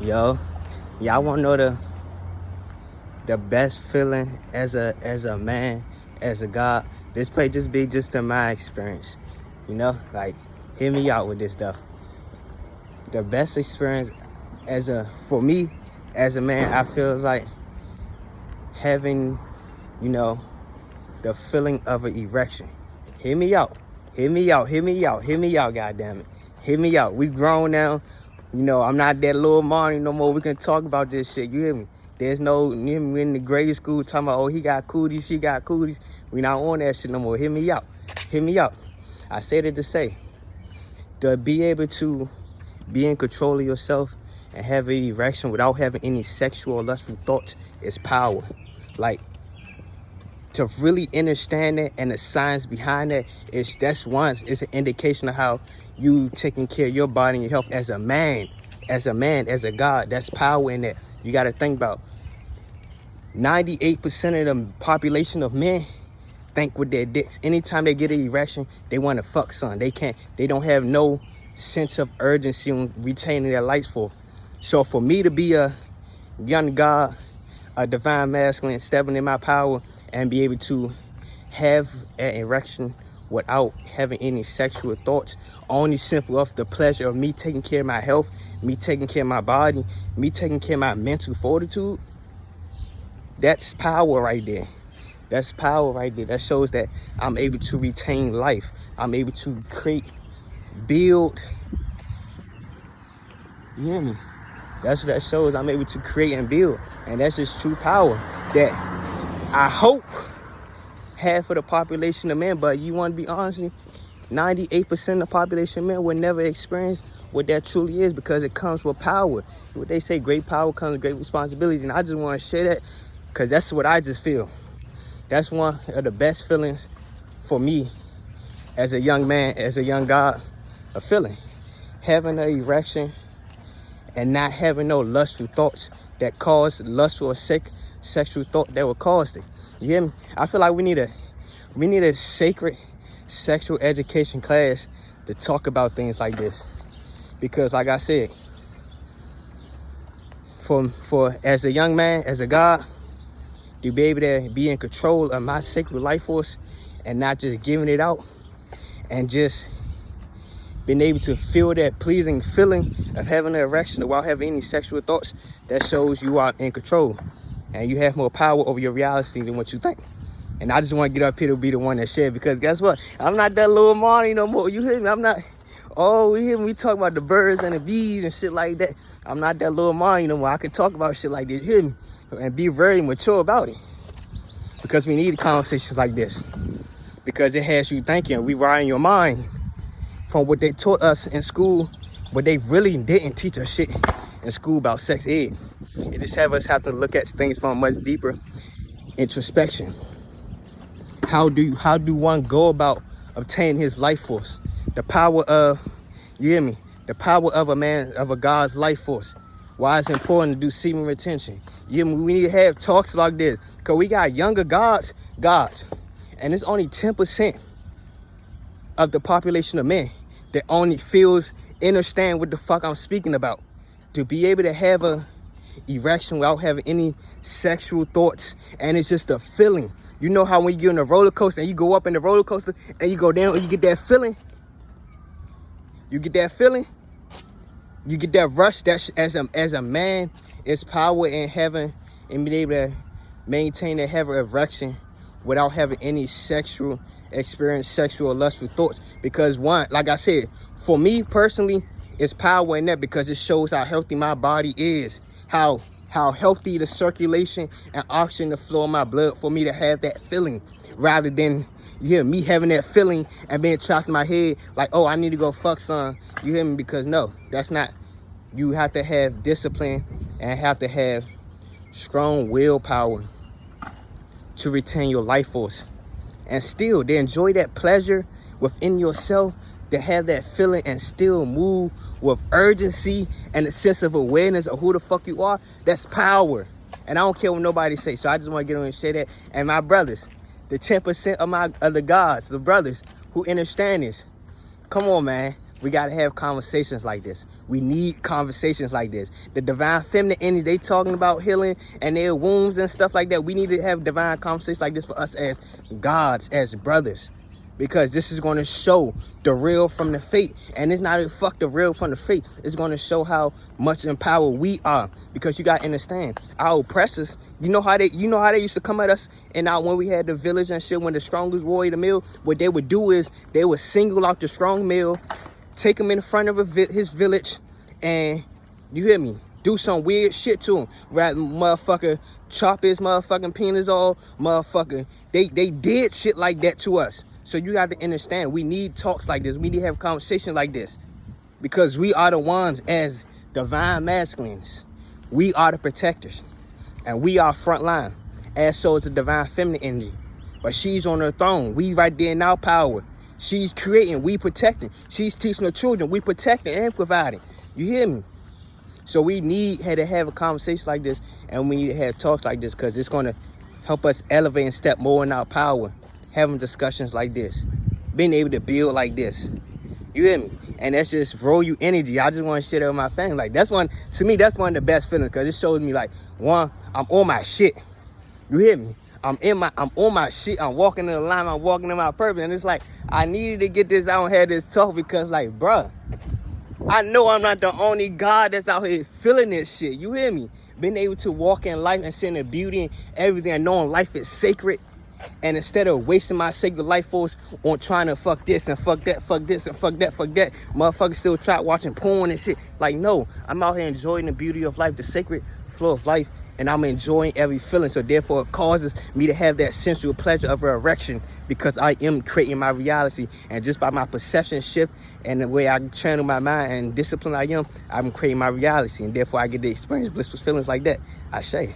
Yo, y'all wanna know the best feeling as a man, as a God? This may just be just in my experience. Like, hear me out with this stuff. The best experience for me as a man, I feel like having, the feeling of an erection. Hear me out. Hear me out. Hear me out. Hear me out, goddammit. Hear me out. We grown now. I'm not that little Marty no more. We can talk about this shit. You hear me? There's no, we in the grade school talking about, oh, he got cooties, she got cooties. We not on that shit no more. Hear me out. Hear me out. I said it to say, to be able to be in control of yourself and have an erection without having any sexual or lustful thoughts is power. Like, to really understand that and the science behind that, it's an indication of how you taking care of your body and your health as a man, as a God. That's power in that. You got to think about 98% of the population of men think with their dicks. Anytime they get an erection, they want to fuck son. They don't have no sense of urgency on retaining their life for. So for me to be a young God, a divine masculine, stepping in my power and be able to have an erection without having any sexual thoughts, only simple off the pleasure of me taking care of my health, me taking care of my body, me taking care of my mental fortitude, that's power right there. That's power right there. That shows that I'm able to retain life. I'm able to create, build. You hear me? That's what that shows. I'm able to create and build. And that's just true power that I hope half of the population of men, but you want to be honest, 98% of the population of men will never experience what that truly is, because it comes with power. What they say, great power comes with great responsibility. And I just want to share that because that's what I just feel. That's one of the best feelings for me as a young man, as a young God, a feeling. Having an erection and not having no lustful thoughts that cause lustful or sexual thought that will cause it. You hear me? I feel like we need a sacred sexual education class to talk about things like this. Because like I said, for as a young man, as a God, to be able to be in control of my sacred life force and not just giving it out, and just being able to feel that pleasing feeling of having an erection without having any sexual thoughts, that shows you are in control and you have more power over your reality than what you think. And I just want to get up here to be the one that share, because guess what? I'm not that little Marty no more. You hear me? I'm not. Oh, we hear me talk about the birds and the bees and shit like that. I'm not that little Marty no more. I can talk about shit like this. You hear me? And be very mature about it. Because we need conversations like this. Because it has you thinking, rewriting your mind from what they taught us in school, but they really didn't teach us shit in school about sex ed. It just have us have to look at things from a much deeper introspection. How do one go about obtaining his life force? The power of, you hear me? The power of a God's life force. Why it's important to do semen retention. You hear me? We need to have talks like this, because we got younger gods, and it's only 10% of the population of men that only understand what the fuck I'm speaking about. To be able to have a erection without having any sexual thoughts, and it's just a feeling. You know how when you're in a roller coaster and you go up in the roller coaster and you go down and you get that feeling? You get that feeling? You get that rush. That as a man, it's power in having and being able to maintain that have an erection without having any sexual experience, sexual or lustful thoughts. Because one, like I said, for me personally, it's power in that, because it shows how healthy my body is, how healthy the circulation and oxygen, the flow of my blood, for me to have that feeling, rather than, you hear me, having that feeling and being trapped in my head like, oh, I need to go fuck son. You hear me? Because no, that's not. You have to have discipline and have to have strong willpower to retain your life force, and still to enjoy that pleasure within yourself, to have that feeling and still move with urgency and a sense of awareness of who the fuck you are. That's power. And I don't care what nobody say. So I just want to get on and say that. And my brothers, the 10% of the gods, the brothers who understand this, come on, man. We got to have conversations like this. We need conversations like this. The divine feminine energy, they talking about healing and their wounds and stuff like that. We need to have divine conversations like this for us as gods, as brothers. Because this is going to show the real from the fake. And it's not fuck the real from the fake. It's going to show how much in power we are. Because you got to understand, our oppressors, you know how they used to come at us and out when we had the village and shit, when the strongest warrior the male, what they would do is they would single out the strong male, take him in front of his village, and you hear me, do some weird shit to him. Rather motherfucker chop his motherfucking penis off, motherfucker. They did shit like that to us. So you got to understand, we need talks like this. We need to have conversations like this. Because we are the ones as divine masculines. We are the protectors. And we are front line. As so is the divine feminine energy. But she's on her throne. We right there in our power. She's creating, we protecting. She's teaching the children, we protecting and providing. You hear me? So we need to have a conversation like this, and we need to have talks like this, because it's going to help us elevate and step more in our power. Having discussions like this, being able to build like this. You hear me? And that's just roll you energy. I just want to share that with my family. Like, that's one, to me, that's one of the best feelings, because it shows me, like, one, I'm on my shit. You hear me? I'm on my shit. I'm walking in the line. I'm walking in my purpose. And it's like, I needed to get this out and have this talk, because, like, bruh, I know I'm not the only God that's out here feeling this shit. You hear me? Being able to walk in life and seeing the beauty and everything, and knowing life is sacred. And instead of wasting my sacred life force on trying to fuck this and fuck that, fuck this and fuck that, motherfuckers still try watching porn and shit. Like, no, I'm out here enjoying the beauty of life, the sacred flow of life, and I'm enjoying every feeling. So therefore, it causes me to have that sensual pleasure of erection, because I am creating my reality. And just by my perception shift and the way I channel my mind and discipline I'm creating my reality. And therefore, I get to experience blissful feelings like that. I say.